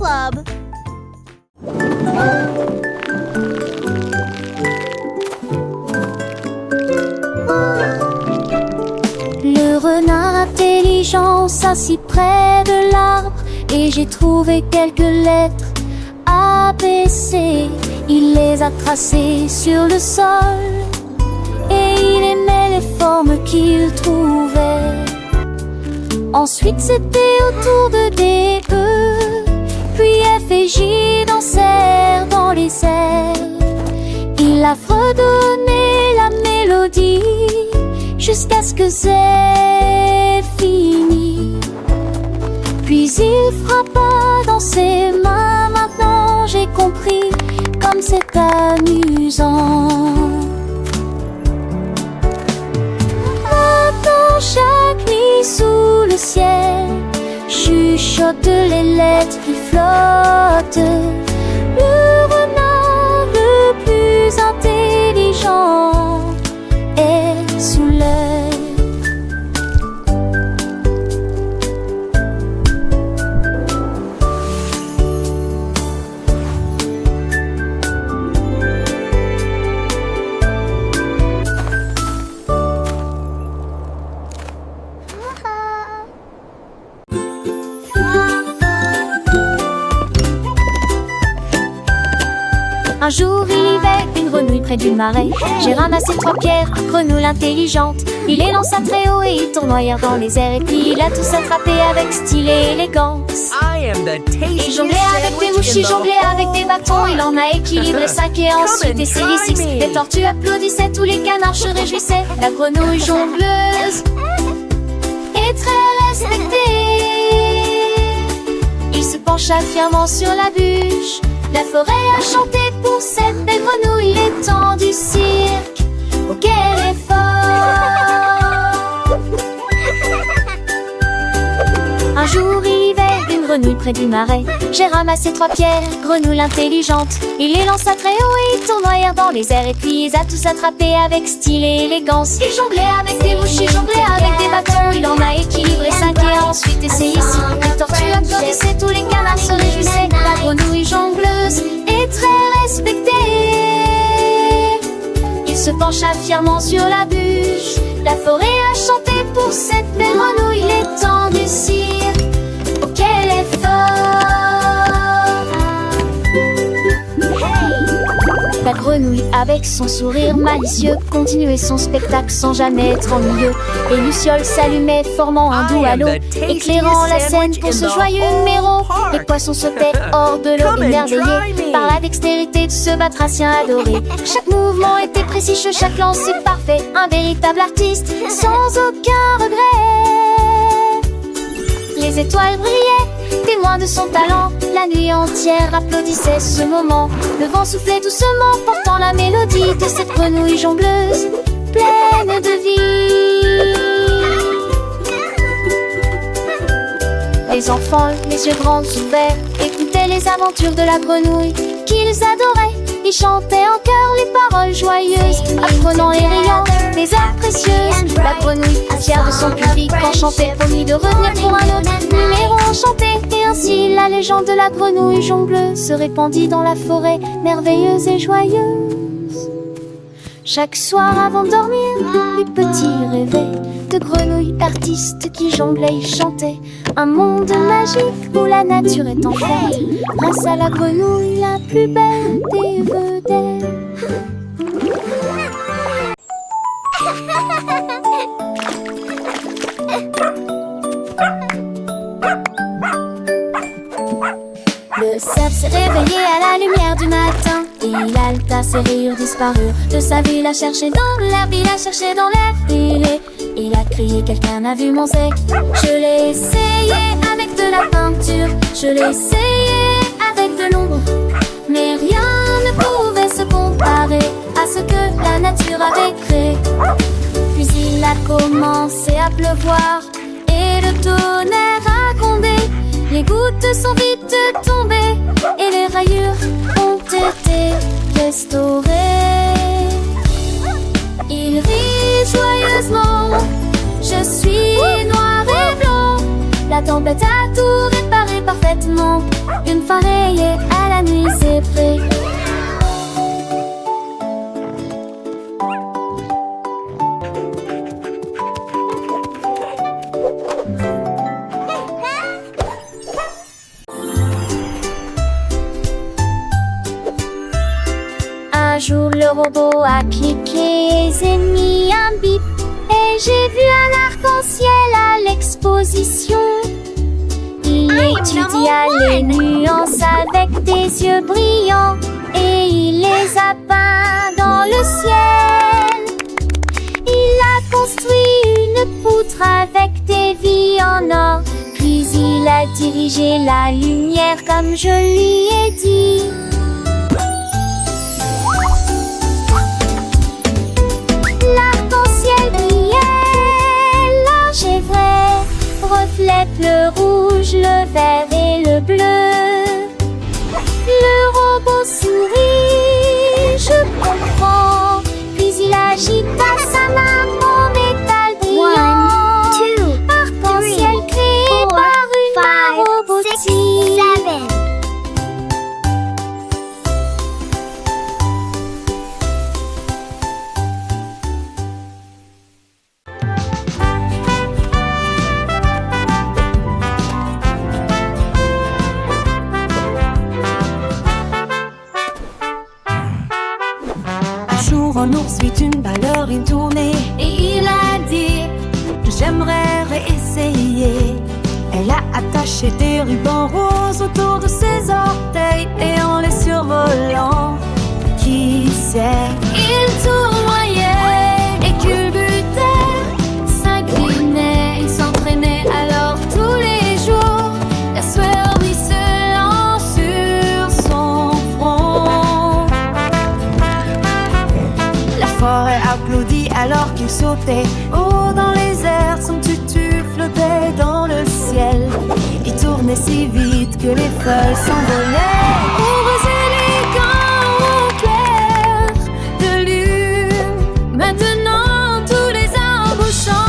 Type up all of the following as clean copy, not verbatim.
Club. Le renard intelligent s'assit près de l'arbre et j'ai trouvé quelques lettres A, B, C. Il les a tracées sur le sol et il aimait les formes qu'il trouvait. Ensuite c'était au tour de D, E, puis F et J dansèrent dans les airs. Il a fredonné la mélodie jusqu'à ce que c'est fini. Puis il frappa dans ses mains. Maintenant j'ai compris comme c'est amusant. Maintenant chaque nuit sous le ciel chuchotent les lettres qui flottent. Le renard le plus intelligent est sous l'œil. Un jour il y avait une grenouille près du marais. J'ai ramassé 3 pierres, grenouille intelligente. Il les lança très haut et ils tournoyèrent dans les airs. Et puis il a tous attrapé avec style et élégance. Il jonglait avec des mouches, il jonglait avec des bâtons. Il en a équilibré 5 et ensuite essayé 6. Les tortues applaudissaient, tous les canards se réjouissaient. La grenouille jongleuse est très respectée. Il se pencha fièrement sur la bûche. La forêt a chanté pour cette belle grenouille. Les temps du cirque, oh quel effort! Un jour il y avait une grenouille près du marais. J'ai ramassé 3 pierres, grenouille intelligente. Il les lança très haut et ils tournoyèrent dans les airs. Et puis ils a tous attrapé avec style et élégance. Il jonglait avec des mouches, il jonglait avec des bâtons. Il en a équilibré 5 et ensuite essayé 6. Les tortues applaudissaient, tous les canards se réjouissaient. La grenouille jongleuse est très respectée. Il se pencha fièrement sur la bûche. La forêt a chanté pour cette belle grenouille. Les temps du cirque, oh quel effort! La grenouille avec son sourire malicieux continuait son spectacle sans jamais être ennuyeux. Et Luciole s'allumait formant un doux halo, éclairant la scène pour ce joyeux numéro. Les poissons sautaient hors de l'eau émerveillés par la dextérité de ce batracien adoré. Chaque mouvement était précis, chaque lancer parfait. Un véritable artiste sans aucun regret. Les étoiles brillaient, témoins de son talent. La nuit entière applaudissait ce moment. Le vent soufflait doucement, portant la mélodie de cette grenouille jongleuse, pleine de vie. Les enfants, les yeux grands ouverts, écoutaient les aventures de la grenouille qu'ils adoraient. Ils chantaient en chœur les paroles joyeuses, apprenant et riant des heures précieuses. La grenouille, fière de son public, enchantait, promit de revenir pour un autre numéro enchanté. Et ainsi la légende de la grenouille jongleuse se répandit dans la forêt, merveilleuse et joyeuse. Chaque soir avant de dormir, les petits rêvaient de grenouilles artistes qui jonglaient et chantaient. Un monde magique où la nature est en fête, grâce à la grenouille la plus belle des vedettes. Le cerf s'est réveillé à la lumière du matin. Il halta, ses rires disparurent. De sa vie, il a cherché dans l'herbe, il a cherché dans l'air. Il a crié, quelqu'un a vu mon zèle. Je l'ai essayé avec de la peinture, je l'ai essayé avec de l'ombre, mais rien ne pouvait se comparer à ce que la nature avait créé. Puis il a commencé à pleuvoir et le tonnerre a grondé. Les gouttes sont vite tombées et les rayures ont été restaurées. Il rit joyeusement, je suis noir et blanc. La tempête a tout réparé parfaitement. Une fois Le robot a cliqué et j'ai mis un bip. Et j'ai vu un arc-en-ciel à l'exposition. Il étudia les nuances avec des yeux brillants et il les a peints dans le ciel. Il a construit une poutre avec des vies en or, puis il a dirigé la lumière comme je lui ai dit. L'arc-en-ciel brillait, large et vrai, reflète le rouge, le vert et le bleu. Le robot sourit, je comprends, puis il agita sa main en métal brillant. Arc-en-ciel créé par une main robotique. Un ours vit une ballerine tournée et il a dit: j'aimerais réessayer. Elle a attaché des rubans roses autour de ses orteils et en les survolant, qui sait, il tournoyait et culbutait, s'inclinait, il s'entraînait alors tous les jours. La sueur ruisselant sur son front. La forêt applaudit alors qu'il sautait haut dans les airs. Son tutu flottait dans le ciel. Il tournait si vite que les feuilles s'envolaient. Heureux élégant au clair de lune, maintenant tous les arbres chantent.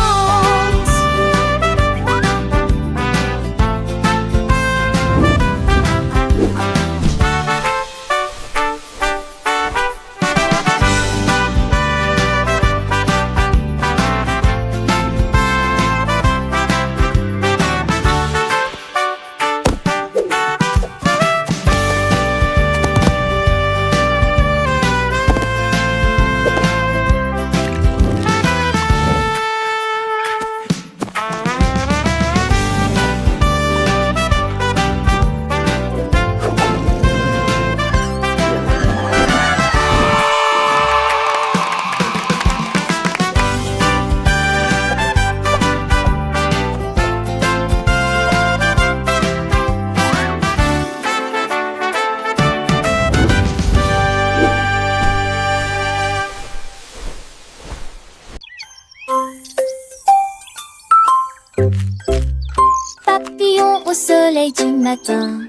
Papillon au soleil du matin,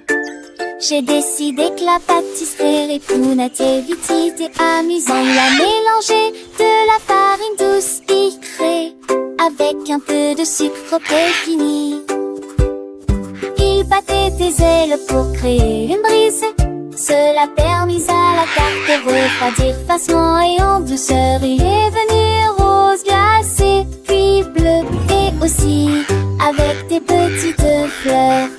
j'ai décidé que la pâtisserie pour nativité amusant. Il a mélangé de la farine douce sucrée avec un peu de sucre fini. Il battait des ailes pour créer une brise. Cela permis à la tarte de refroidir facilement et en douceur. Il est venu rose glacé, puis bleu et aussi avec des petites fleurs.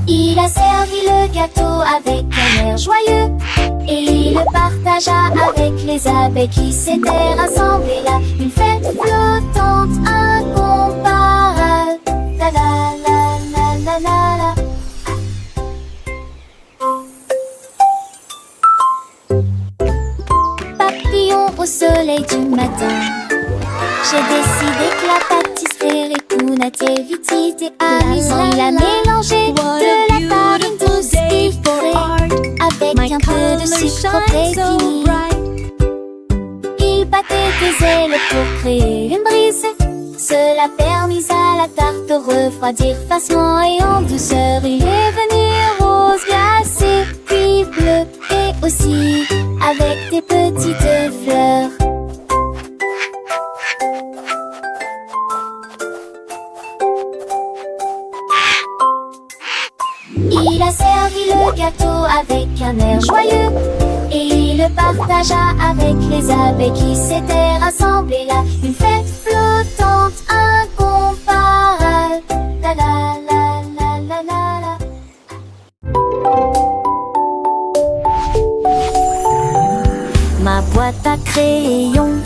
Il a servi le gâteau avec un air joyeux et il le partagea avec les abeilles qui s'étaient rassemblées là. Une fête flottante incomparable. La la la la la la la. Papillon au soleil du matin, j'ai décidé que la pâtisserie pour nativité était amusant. Il a mélangé de la farine douce sucrée avec un peu de sucre fini. Il battait des ailes pour créer une brise. Cela permis à la tarte de refroidir facilement et en douceur. Il est venu rose glacé, puis bleu et aussi avec des petites fleurs. Il a servi le gâteau avec un air joyeux et il le partagea avec les abeilles qui s'étaient rassemblées là. Une fête flottante incomparable. La la la. Ma boîte à crayons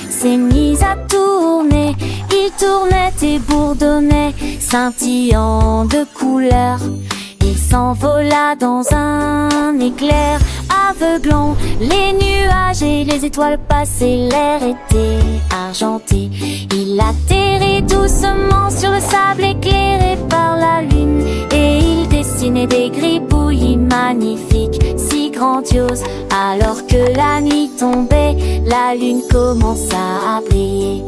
s'est mise à tourner. Il tournait et bourdonnait, scintillant de couleurs. Il s'envola dans un éclair aveuglant. Les nuages et les étoiles passaient, l'air était argenté. Il atterrit doucement sur le sable éclairé par la lune, et il dessinait des gribouillis magnifiques, si grandioses. Alors que la nuit tombait, la lune commença à briller.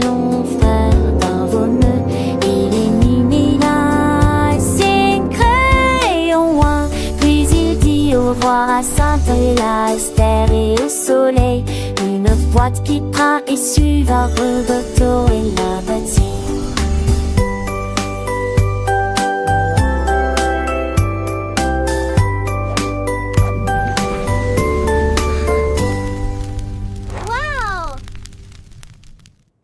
Long frère d'un veneux, il élimina ses crayons loin. Puis il dit au revoir à Saint-Eustache, à Esther et au soleil. Une boîte qui prend et suivra Roberto et la bâtit.